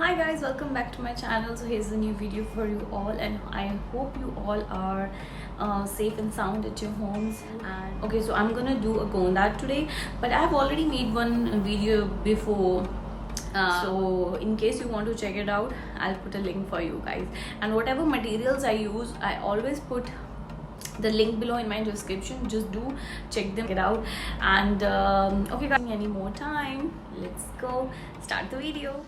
Hi guys, welcome back to my channel. So here's a new video for you all, and I hope you all are safe and sound at your homes. And okay, so I'm gonna do a gondat today, but I've already made one video before. So in case you want to check it out, I'll put a link for you guys. And whatever materials I use, I always put the link below in my description. Just do check them it out. And okay guys, any more time, let's go start the video.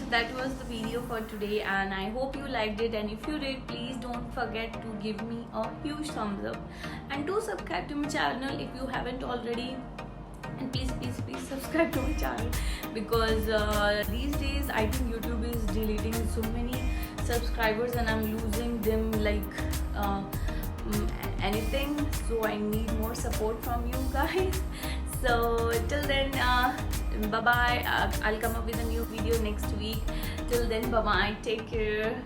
that was the video for today, and I hope you liked it. And if you did, please don't forget to give me a huge thumbs up and do subscribe to my channel if you haven't already. And please subscribe to my channel, because these days I think YouTube is deleting so many subscribers and I'm losing them like anything. So I need more support from you guys. So till then, bye bye. I'll come up with a new video next week. Till then, bye bye, take care.